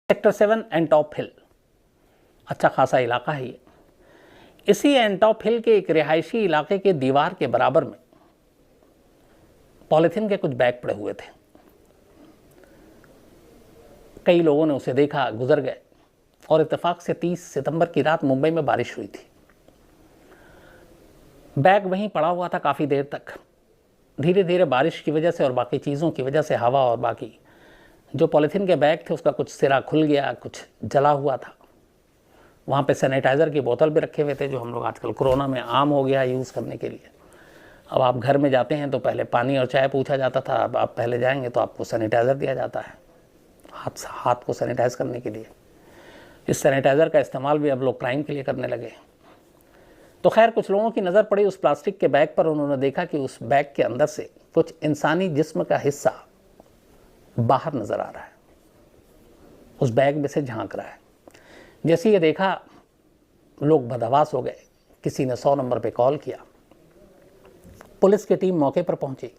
Sector 7 Ntorq हिल अच्छा खासा इलाका है ये। इसी एंटॉप हिल के एक रिहायशी इलाके के दीवार के बराबर में पॉलिथीन के कुछ बैग पड़े हुए थे। कई लोगों ने उसे देखा, गुजर गए और इत्तेफाक से 30 सितंबर की रात मुंबई में बारिश हुई थी। बैग वहीं पड़ा हुआ था काफ़ी देर तक। धीरे धीरे बारिश की वजह से और बाकी चीज़ों की वजह से, हवा और बाकी, जो पॉलिथीन के बैग थे उसका कुछ सिरा खुल गया, कुछ जला हुआ था। वहाँ पे सैनिटाइज़र की बोतल भी रखे हुए थे, जो हम लोग आजकल कोरोना में आम हो गया यूज़ करने के लिए। अब आप घर में जाते हैं तो पहले पानी और चाय पूछा जाता था, अब आप पहले जाएंगे तो आपको सैनिटाइज़र दिया जाता है हाथ को सैनिटाइज़ करने के लिए। इस सैनिटाइज़र का इस्तेमाल भी अब लोग क्राइम के लिए करने लगे। तो खैर, कुछ लोगों की नज़र पड़ी उस प्लास्टिक के बैग पर। उन्होंने देखा कि उस बैग के अंदर से कुछ इंसानी जिस्म का हिस्सा बाहर नज़र आ रहा है, उस बैग में से झांक रहा है। जैसे ये देखा, लोग बदहवास हो गए। किसी ने 100 नंबर पे कॉल किया, पुलिस की टीम मौके पर पहुंची।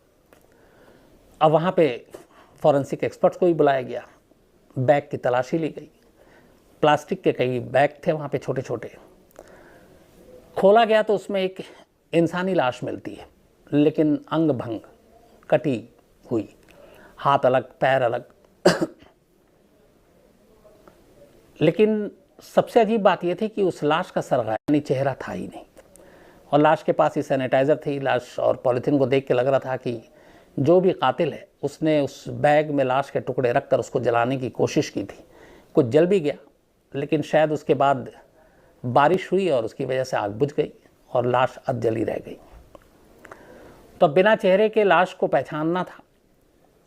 अब वहाँ पे फॉरेंसिक एक्सपर्ट्स को भी बुलाया गया, बैग की तलाशी ली गई। प्लास्टिक के कई बैग थे वहाँ पे छोटे छोटे। खोला गया तो उसमें एक इंसानी लाश मिलती है, लेकिन अंग भंग, कटी हुई, हाथ अलग, पैर अलग। लेकिन सबसे अजीब बात यह थी कि उस लाश का सरगा यानी चेहरा था ही नहीं, और लाश के पास ही सैनिटाइज़र थी। लाश और पॉलिथीन को देख के लग रहा था कि जो भी कातिल है उसने उस बैग में लाश के टुकड़े रखकर उसको जलाने की कोशिश की थी। कुछ जल भी गया, लेकिन शायद उसके बाद बारिश हुई और उसकी वजह से आग बुझ गई और लाश अधजली रह गई। तो बिना चेहरे के लाश को पहचानना था।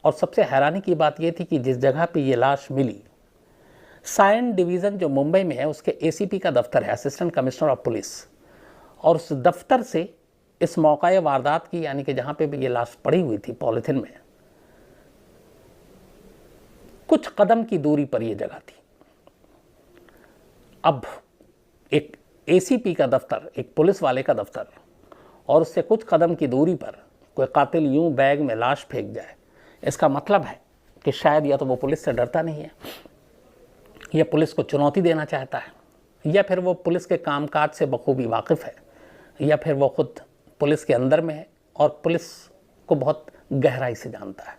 और सबसे हैरानी की बात यह थी कि जिस जगह पे ये लाश मिली, सायन डिवीज़न जो मुंबई में है उसके एसीपी का दफ्तर है, असिस्टेंट कमिश्नर ऑफ पुलिस। और उस दफ्तर से इस मौका वारदात की, यानी कि जहाँ पे भी ये लाश पड़ी हुई थी पॉलिथीन में, कुछ कदम की दूरी पर यह जगह थी। अब एक एसीपी का दफ्तर, एक पुलिस वाले का दफ्तर, और उससे कुछ कदम की दूरी पर कोई कातिल यूं बैग में लाश फेंक जाए, इसका मतलब है कि शायद या तो वो पुलिस से डरता नहीं है, या पुलिस को चुनौती देना चाहता है, या फिर वो पुलिस के कामकाज से बखूबी वाकिफ़ है, या फिर वो खुद पुलिस के अंदर में है और पुलिस को बहुत गहराई से जानता है।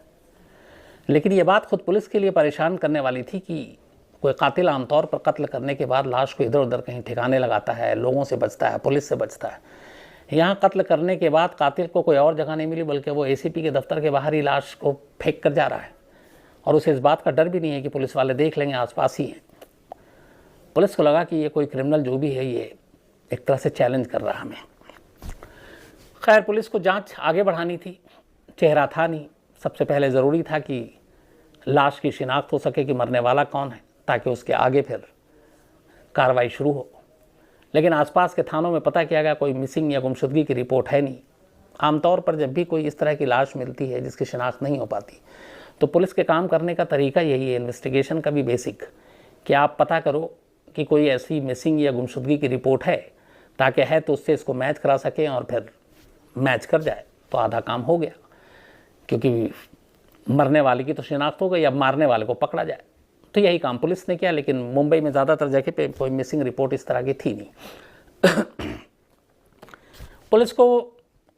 लेकिन ये बात खुद पुलिस के लिए परेशान करने वाली थी कि कोई कातिल आमतौर पर कत्ल करने के बाद लाश को इधर उधर कहीं ठिकाने लगाता है, लोगों से बचता है, पुलिस से बचता है। यहाँ कत्ल करने के बाद कातिल को कोई और जगह नहीं मिली, बल्कि वो एसीपी के दफ्तर के बाहर ही लाश को फेंक कर जा रहा है, और उसे इस बात का डर भी नहीं है कि पुलिस वाले देख लेंगे, आसपास ही हैं। पुलिस को लगा कि ये कोई क्रिमिनल जो भी है ये एक तरह से चैलेंज कर रहा हमें। खैर, पुलिस को जांच आगे बढ़ानी थी, चेहरा था नहीं। सबसे पहले ज़रूरी था कि लाश की शिनाख्त हो सके कि मरने वाला कौन है, ताकि उसके आगे फिर कार्रवाई शुरू हो। लेकिन आसपास के थानों में पता किया गया कोई मिसिंग या गुमशुदगी की रिपोर्ट है नहीं। आमतौर पर जब भी कोई इस तरह की लाश मिलती है जिसकी शिनाख्त नहीं हो पाती, तो पुलिस के काम करने का तरीका यही है, इन्वेस्टिगेशन का भी बेसिक, कि आप पता करो कि कोई ऐसी मिसिंग या गुमशुदगी की रिपोर्ट है, ताकि है तो उससे इसको मैच करा सकें, और फिर मैच कर जाए तो आधा काम हो गया, क्योंकि मरने वाले की तो शिनाख्त हो गई, अब मारने वाले को पकड़ा जाए। तो यही काम पुलिस ने किया। लेकिन मुंबई में ज़्यादातर जगह पे कोई मिसिंग रिपोर्ट इस तरह की थी नहीं। पुलिस को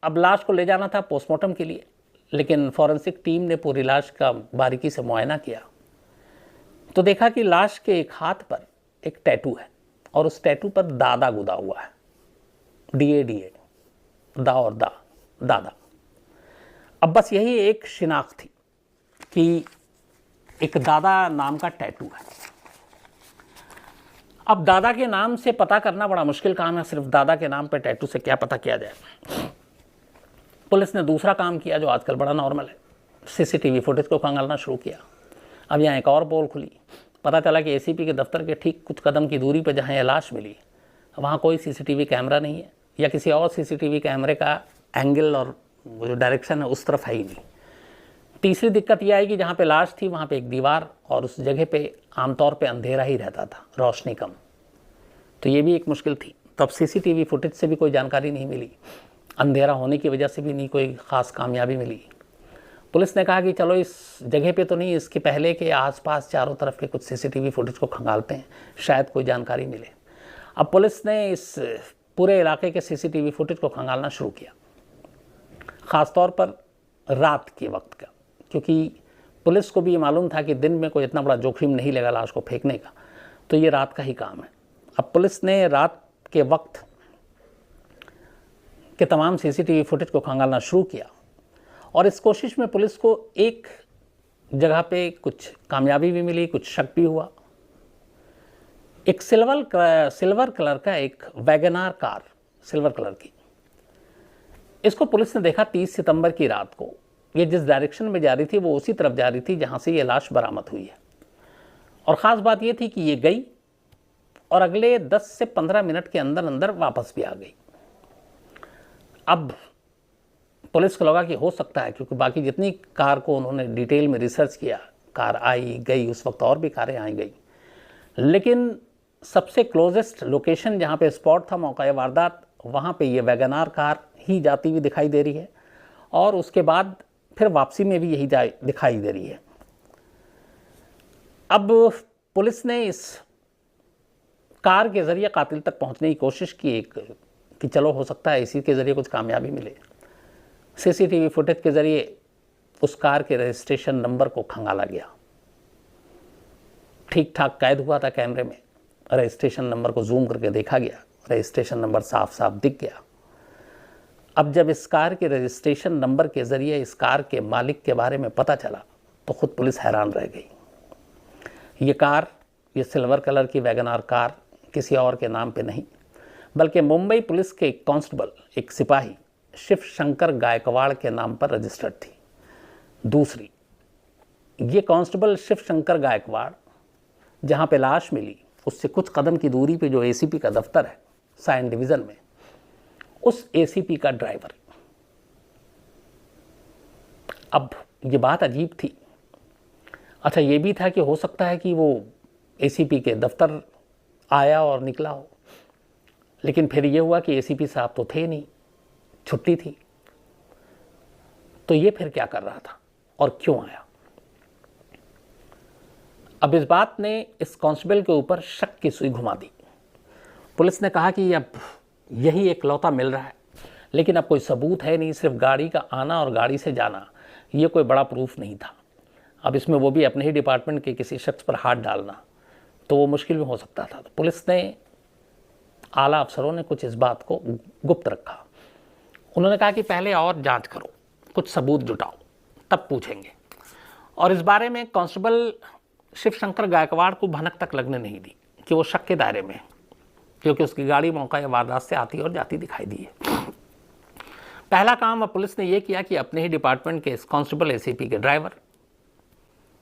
अब लाश को ले जाना था पोस्टमार्टम के लिए, लेकिन फॉरेंसिक टीम ने पूरी लाश का बारीकी से मुआयना किया तो देखा कि लाश के एक हाथ पर एक टैटू है, और उस टैटू पर दादा गुदा हुआ है, DADA, दा और दादा। अब बस यही एक शिनाख्त थी कि एक दादा नाम का टैटू है। अब दादा के नाम से पता करना बड़ा मुश्किल काम है, सिर्फ दादा के नाम पे टैटू से क्या पता किया जाए। पुलिस ने दूसरा काम किया जो आजकल बड़ा नॉर्मल है, CCTV फुटेज को खंगालना शुरू किया। अब यहाँ एक और पोल खुली। पता चला कि ACP के दफ्तर के ठीक कुछ कदम की दूरी पर जहाँ यह लाश मिली, वहाँ कोई CCTV कैमरा नहीं है, या किसी और CCTV कैमरे का एंगल और जो डायरेक्शन है उस तरफ है ही नहीं। तीसरी दिक्कत यह आई कि जहाँ पे लाश थी वहाँ पे एक दीवार, और उस जगह पे आमतौर पे अंधेरा ही रहता था, रोशनी कम, तो ये भी एक मुश्किल थी। तब CCTV फुटेज से भी कोई जानकारी नहीं मिली, अंधेरा होने की वजह से भी नहीं कोई ख़ास कामयाबी मिली। पुलिस ने कहा कि चलो इस जगह पे तो नहीं, इसके पहले के आसपास चारों तरफ के कुछ सीसीटीवी फुटेज को खंगालते हैं, शायद कोई जानकारी मिले। अब पुलिस ने इस पूरे इलाके के सीसीटीवी फुटेज को खंगालना शुरू किया, ख़ासतौर पर रात के वक्त का, क्योंकि पुलिस को भी ये मालूम था कि दिन में कोई इतना बड़ा जोखिम नहीं लगा लाश को फेंकने का, तो ये रात का ही काम है। अब पुलिस ने रात के वक्त के तमाम सीसीटीवी फुटेज को खंगालना शुरू किया और इस कोशिश में पुलिस को एक जगह पे कुछ कामयाबी भी मिली, कुछ शक भी हुआ। एक सिल्वर कलर का एक वैगनार कार, सिल्वर कलर की, इसको पुलिस ने देखा 30 सितंबर की रात को। ये जिस डायरेक्शन में जा रही थी वो उसी तरफ जा रही थी जहां से ये लाश बरामद हुई है। और ख़ास बात ये थी कि ये गई और अगले 10 से 15 मिनट के अंदर अंदर वापस भी आ गई। अब पुलिस को लगा कि हो सकता है, क्योंकि बाकी जितनी कार को उन्होंने डिटेल में रिसर्च किया, कार आई गई, उस वक्त और भी कारें आई गई, लेकिन सबसे क्लोजेस्ट लोकेशन जहाँ पे स्पॉट था मौका वारदात, वहाँ पे ये वैगनार कार ही जाती हुई दिखाई दे रही है और उसके बाद फिर वापसी में भी यही दिखाई दे रही है। अब पुलिस ने इस कार के ज़रिए कातिल तक पहुंचने की कोशिश की कि चलो हो सकता है इसी के ज़रिए कुछ कामयाबी मिले। सीसीटीवी फुटेज के ज़रिए उस कार के रजिस्ट्रेशन नंबर को खंगाला गया, ठीक ठाक कैद हुआ था कैमरे में। रजिस्ट्रेशन नंबर को जूम करके देखा गया, रजिस्ट्रेशन नंबर साफ साफ दिख गया। अब जब इस कार के रजिस्ट्रेशन नंबर के ज़रिए इस कार के मालिक के बारे में पता चला तो खुद पुलिस हैरान रह गई। ये कार, ये सिल्वर कलर की वैगनार कार किसी और के नाम पे नहीं, बल्कि मुंबई पुलिस के एक कांस्टेबल, एक सिपाही शिव शंकर गायकवाड़ के नाम पर रजिस्टर्ड थी। दूसरी, ये कांस्टेबल शिव शंकर गायकवाड़ जहाँ पे लाश मिली उससे कुछ कदम की दूरी पे जो एसीपी का दफ्तर है साइन डिवीज़न में, उस एसीपी का ड्राइवर। अब ये बात अजीब थी। अच्छा, ये भी था कि हो सकता है कि वो एसीपी के दफ्तर आया और निकला हो, लेकिन फिर ये हुआ कि एसीपी साहब तो थे नहीं, छुट्टी थी, तो ये फिर क्या कर रहा था और क्यों आया? अब इस बात ने इस कांस्टेबल के ऊपर शक की सुई घुमा दी। पुलिस ने कहा कि अब यही एक लौता मिल रहा है, लेकिन अब कोई सबूत है नहीं, सिर्फ गाड़ी का आना और गाड़ी से जाना, ये कोई बड़ा प्रूफ नहीं था। अब इसमें वो भी अपने ही डिपार्टमेंट के किसी शख्स पर हाथ डालना तो वो मुश्किल में हो सकता था। तो पुलिस ने, आला अफसरों ने कुछ इस बात को गुप्त रखा। उन्होंने कहा कि पहले और जांच करो, कुछ सबूत जुटाओ, तब पूछेंगे। और इस बारे में कांस्टेबल शिव शंकर गायकवाड़ को भनक तक लगने नहीं दी कि वो शक के दायरे में, क्योंकि उसकी गाड़ी मौका या वारदात से आती और जाती दिखाई दी है। पहला काम अब पुलिस ने यह किया कि अपने ही डिपार्टमेंट के इस कांस्टेबल एसीपी के ड्राइवर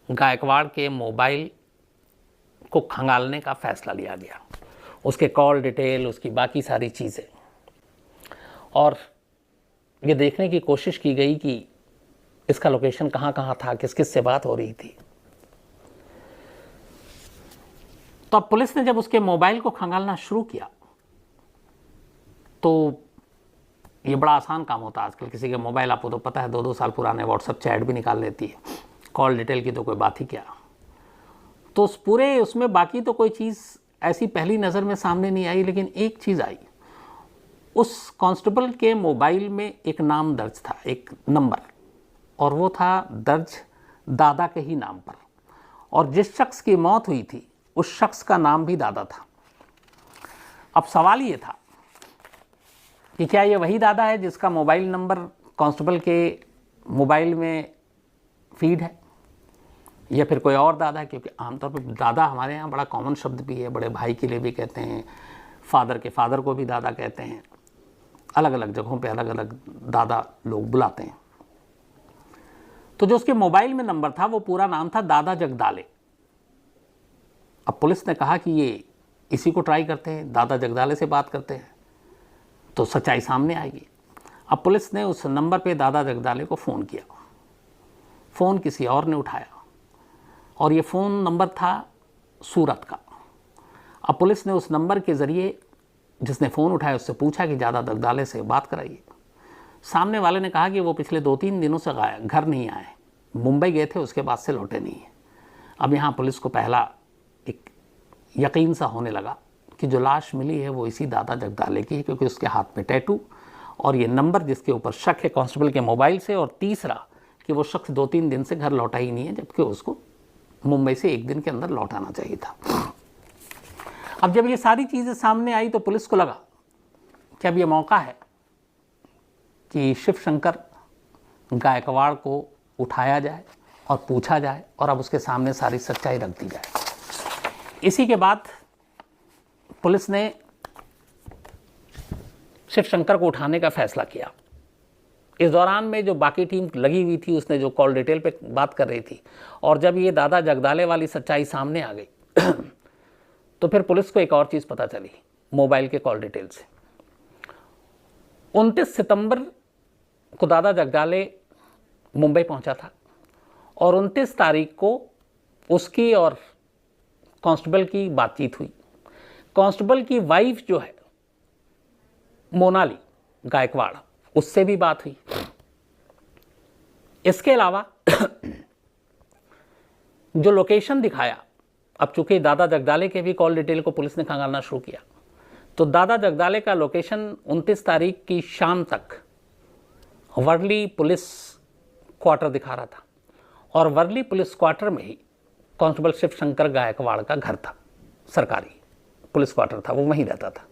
गायकवाड़ के मोबाइल को खंगालने का फैसला लिया गया, उसके कॉल डिटेल, उसकी बाकी सारी चीज़ें, और ये देखने की कोशिश की गई कि इसका लोकेशन कहाँ कहाँ था, किस किस से बात हो रही थी। तो अब पुलिस ने जब उसके मोबाइल को खंगालना शुरू किया तो ये बड़ा आसान काम होता है आजकल। किसी के मोबाइल, आपको तो पता है, 2-2 साल पुराने व्हाट्सएप चैट भी निकाल लेती है, कॉल डिटेल की तो कोई बात ही क्या। तो उस पूरे उसमें बाकी तो कोई चीज़ ऐसी पहली नज़र में सामने नहीं आई, लेकिन एक चीज़ आई। उस कांस्टेबल के मोबाइल में एक नाम दर्ज था, एक नंबर, और वो था दर्ज दादा के ही नाम पर, और जिस शख्स की मौत हुई थी उस शख्स का नाम भी दादा था। अब सवाल ये था कि क्या ये वही दादा है जिसका मोबाइल नंबर कांस्टेबल के मोबाइल में फीड है, या फिर कोई और दादा है? क्योंकि आमतौर पर दादा हमारे यहाँ बड़ा कॉमन शब्द भी है, बड़े भाई के लिए भी कहते हैं, फादर के फादर को भी दादा कहते हैं, अलग अलग जगहों पे अलग अलग दादा लोग बुलाते हैं। तो जो उसके मोबाइल में नंबर था वो पूरा नाम था दादा जगदाले। अब पुलिस ने कहा कि ये इसी को ट्राई करते हैं, दादा जगदाले से बात करते हैं तो सच्चाई सामने आएगी। अब पुलिस ने उस नंबर पे दादा जगदाले को फ़ोन किया, फ़ोन किसी और ने उठाया और ये फ़ोन नंबर था सूरत का। अब पुलिस ने उस नंबर के ज़रिए जिसने फ़ोन उठाया उससे पूछा कि दादा जगदाले से बात कराइए। सामने वाले ने कहा कि वो पिछले 2-3 दिनों से घर नहीं आए, मुंबई गए थे, उसके बाद से लौटे नहीं है। अब यहाँ पुलिस को पहला एक यकीन सा होने लगा कि जो लाश मिली है वो इसी दादा जगदाले की है, क्योंकि उसके हाथ में टैटू और ये नंबर जिसके ऊपर शक है कांस्टेबल के मोबाइल से, और तीसरा कि वो शख्स 2-3 दिन से घर लौटा ही नहीं है, जबकि उसको मुंबई से 1 दिन के अंदर लौटाना चाहिए था। अब जब ये सारी चीज़ें सामने आई तो पुलिस को लगा कि अब ये मौका है कि शिवशंकर गायकवाड़ को उठाया जाए और पूछा जाए और अब उसके सामने सारी सच्चाई रख दी जाए। इसी के बाद पुलिस ने शिवशंकर को उठाने का फैसला किया। इस दौरान में जो बाकी टीम लगी हुई थी उसने जो कॉल डिटेल पे बात कर रही थी, और जब ये दादा जगदाले वाली सच्चाई सामने आ गई तो फिर पुलिस को एक और चीज़ पता चली मोबाइल के कॉल डिटेल से। 29 सितंबर को दादा जगदाले मुंबई पहुंचा था और 29 तारीख को उसकी और कांस्टेबल की बातचीत हुई। कांस्टेबल की वाइफ जो है मोनाली गायकवाड़, उससे भी बात हुई। इसके अलावा जो लोकेशन दिखाया, अब चूंकि दादा जगदाले के भी कॉल डिटेल को पुलिस ने खंगालना शुरू किया, तो दादा जगदाले का लोकेशन 29 तारीख की शाम तक वर्ली पुलिस क्वार्टर दिखा रहा था, और वर्ली पुलिस क्वार्टर में ही कांस्टेबल शिवशंकर गायकवाड़ का घर था, सरकारी पुलिस क्वार्टर था, वो वहीं रहता था।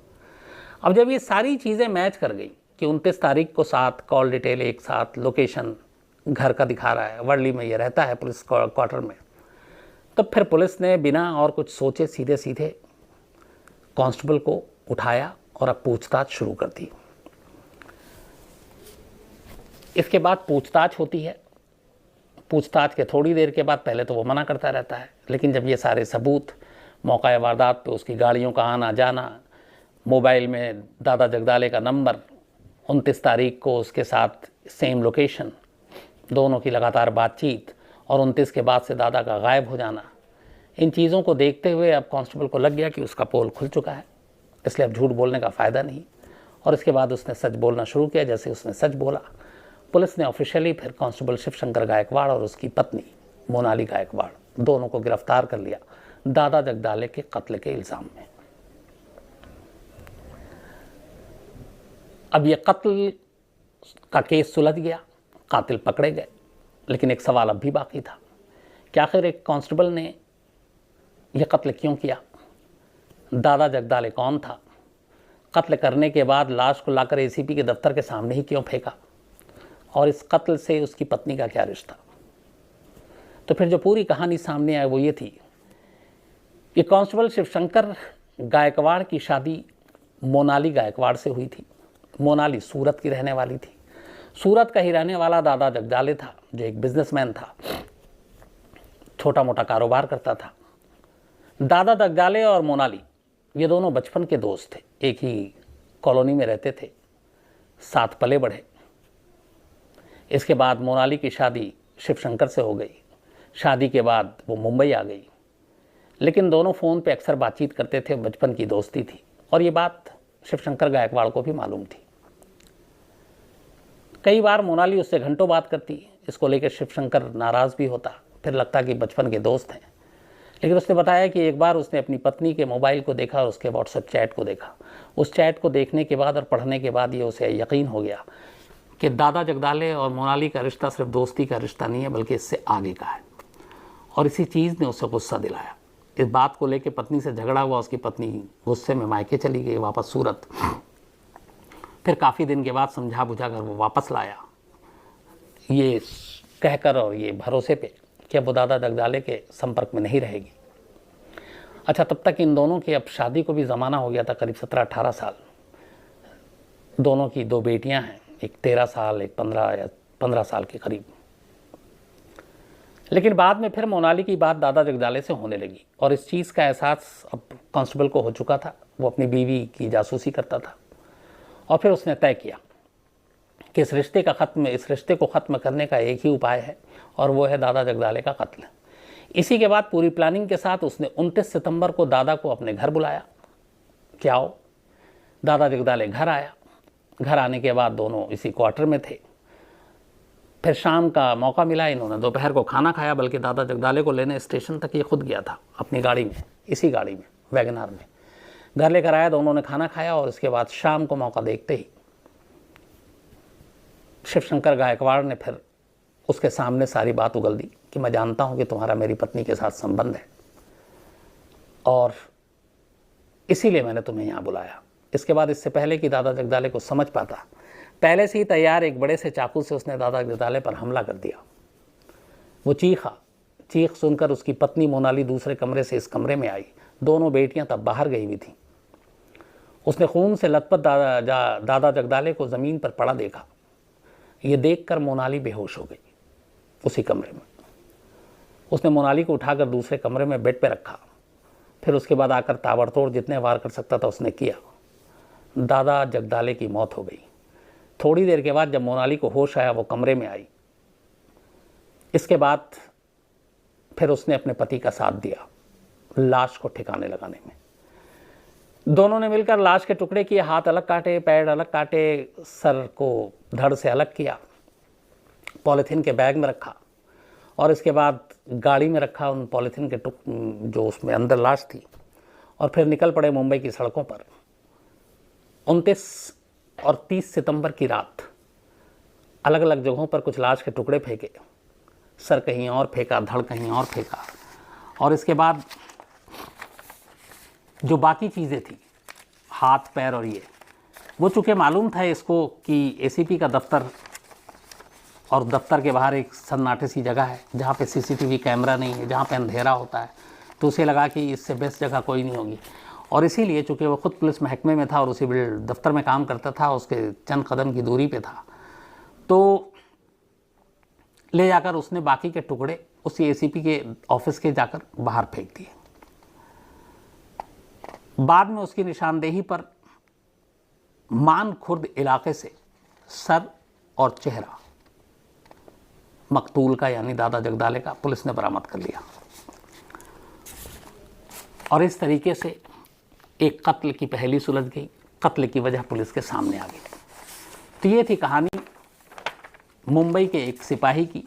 अब जब ये सारी चीज़ें मैच कर गई कि 29 तारीख को साथ कॉल डिटेल एक साथ, लोकेशन घर का दिखा रहा है, वर्ली में ये रहता है पुलिस क्वार्टर में, तब फिर पुलिस ने बिना और कुछ सोचे सीधे सीधे कांस्टेबल को उठाया और अब पूछताछ शुरू कर दी। इसके बाद पूछताछ होती है। पूछताछ के थोड़ी देर के बाद, पहले तो वो मना करता रहता है, लेकिन जब ये सारे सबूत, मौका वारदात पे उसकी गाड़ियों का आना जाना, मोबाइल में दादा जगदाले का नंबर, 29 तारीख को उसके साथ सेम लोकेशन, दोनों की लगातार बातचीत, और 29 के बाद से दादा का गायब हो जाना, इन चीज़ों को देखते हुए अब कांस्टेबल को लग गया कि उसका पोल खुल चुका है, इसलिए अब झूठ बोलने का फ़ायदा नहीं। और इसके बाद उसने सच बोलना शुरू किया। जैसे उसने सच बोला, पुलिस ने ऑफिशियली फिर कांस्टेबल शिवशंकर गायकवाड़ और उसकी पत्नी मोनाली गायकवाड़ दोनों को गिरफ्तार कर लिया दादा जगदाले के कत्ल के इल्ज़ाम में। अब ये कत्ल का केस सुलझ गया, कातिल पकड़े गए, लेकिन एक सवाल अब भी बाकी था कि आखिर एक कांस्टेबल ने यह कत्ल क्यों किया? दादा जगदाले कौन था? कत्ल करने के बाद लाश को लाकर एसीपी के दफ्तर के सामने ही क्यों फेंका? और इस कत्ल से उसकी पत्नी का क्या रिश्ता? तो फिर जो पूरी कहानी सामने आई वो ये थी कि कांस्टेबल शिवशंकर गायकवाड़ की शादी मोनाली गायकवाड़ से हुई थी। मोनाली सूरत की रहने वाली थी। सूरत का ही रहने वाला दादा जगदाले था, जो एक बिजनेसमैन था, छोटा मोटा कारोबार करता था। दादा जगदाले और मोनाली ये दोनों बचपन के दोस्त थे, एक ही कॉलोनी में रहते थे, साथ पले बढ़े। इसके बाद मोनाली की शादी शिवशंकर से हो गई। शादी के बाद वो मुंबई आ गई, लेकिन दोनों फ़ोन पे अक्सर बातचीत करते थे, बचपन की दोस्ती थी, और ये बात शिवशंकर गायकवाड़ को भी मालूम थी। कई बार मोनाली उससे घंटों बात करती, इसको लेकर शिवशंकर नाराज़ भी होता, फिर लगता कि बचपन के दोस्त हैं। लेकिन उसने बताया कि एक बार उसने अपनी पत्नी के मोबाइल को देखा और उसके व्हाट्सएप चैट को देखा। उस चैट को देखने के बाद और पढ़ने के बाद ये उसे यकीन हो गया कि दादा जगदाले और मोनाली का रिश्ता सिर्फ दोस्ती का रिश्ता नहीं है, बल्कि इससे आगे का है। और इसी चीज़ ने उसे गुस्सा दिलाया। इस बात को लेकर पत्नी से झगड़ा हुआ, उसकी पत्नी गुस्से में मायके चली गई वापस सूरत। फिर काफ़ी दिन के बाद समझा बुझा कर वो वापस लाया, ये कहकर और ये भरोसे पे कि अब वो दादा जगदाले के संपर्क में नहीं रहेगी। अच्छा, तब तक इन दोनों की अब शादी को भी ज़माना हो गया था, करीब 17-18 साल। दोनों की 2 बेटियां हैं, एक 13 साल, एक 15 साल के करीब। लेकिन बाद में फिर मोनाली की बात दादा जगदाले से होने लगी, और इस चीज़ का एहसास अब कांस्टेबल को हो चुका था। वो अपनी बीवी की जासूसी करता था, और फिर उसने तय किया कि इस रिश्ते को ख़त्म करने का एक ही उपाय है, और वो है दादा जगदाले का कत्ल। इसी के बाद पूरी प्लानिंग के साथ उसने 29 सितंबर को दादा को अपने घर बुलाया कि आओ। दादा जगदाले घर आया। घर आने के बाद दोनों इसी क्वार्टर में थे। फिर शाम का मौका मिला, इन्होंने दोपहर को खाना खाया, बल्कि दादा जगदाले को लेने स्टेशन तक ये खुद गया था अपनी गाड़ी में, इसी गाड़ी में, वैगनार में। घर लेकर आया, दोनों ने खाना खाया और उसके बाद शाम को मौका देखते ही शिवशंकर गायकवाड़ ने फिर उसके सामने सारी बात उगल दी कि मैं जानता हूं कि तुम्हारा मेरी पत्नी के साथ संबंध है और इसीलिए मैंने तुम्हें यहाँ बुलाया। इसके बाद, इससे पहले कि दादा जगदाले को समझ पाता, पहले से ही तैयार एक बड़े से चाकू से उसने दादा जगदाले पर हमला कर दिया। वो चीखा, चीख सुनकर उसकी पत्नी मोनाली दूसरे कमरे से इस कमरे में आई। दोनों बेटियां तब बाहर गई हुई थीं। उसने खून से लथपथ दादा जगदाले को ज़मीन पर पड़ा देखा। ये देखकर मोनाली बेहोश हो गई उसी कमरे में। उसने मोनाली को उठाकर दूसरे कमरे में बेड पर रखा। फिर उसके बाद आकर ताबड़तोड़ जितने वार कर सकता था उसने किया। दादा जगदाले की मौत हो गई। थोड़ी देर के बाद जब मोनाली को होश आया, वो कमरे में आई। इसके बाद फिर उसने अपने पति का साथ दिया लाश को ठिकाने लगाने में। दोनों ने मिलकर लाश के टुकड़े किए, हाथ अलग काटे, पैर अलग काटे, सर को धड़ से अलग किया, पॉलीथीन के बैग में रखा और इसके बाद गाड़ी में रखा उन पॉलीथीन के जो उसमें अंदर लाश थी, और फिर निकल पड़े मुंबई की सड़कों पर। 29 और 30 सितंबर की रात अलग अलग जगहों पर कुछ लाश के टुकड़े फेंके, सर कहीं और फेंका, धड़ कहीं और फेंका, और इसके बाद जो बाकी चीज़ें थी, हाथ पैर और ये, वो चूँकि मालूम था इसको कि एसीपी का दफ्तर और दफ्तर के बाहर एक सन्नाटे सी जगह है जहाँ पे सीसीटीवी कैमरा नहीं है, जहाँ पे अंधेरा होता है, तो उसे लगा कि इससे बेस्ट जगह कोई नहीं होगी। और इसीलिए चूँकि वो खुद पुलिस महकमे में था और उसी दफ्तर में काम करता था, उसके चंद कदम की दूरी पे था, तो ले जाकर उसने बाकी के टुकड़े उसी एसीपी के ऑफिस के जाकर बाहर फेंक दिए। बाद में उसकी निशानदेही पर मान खुर्द इलाके से सर और चेहरा मकतूल का, यानी दादा जगदाले का, पुलिस ने बरामद कर लिया। और इस तरीके से एक कत्ल की पहेली सुलझ गई, कत्ल की वजह पुलिस के सामने आ गई। तो ये थी कहानी मुंबई के एक सिपाही की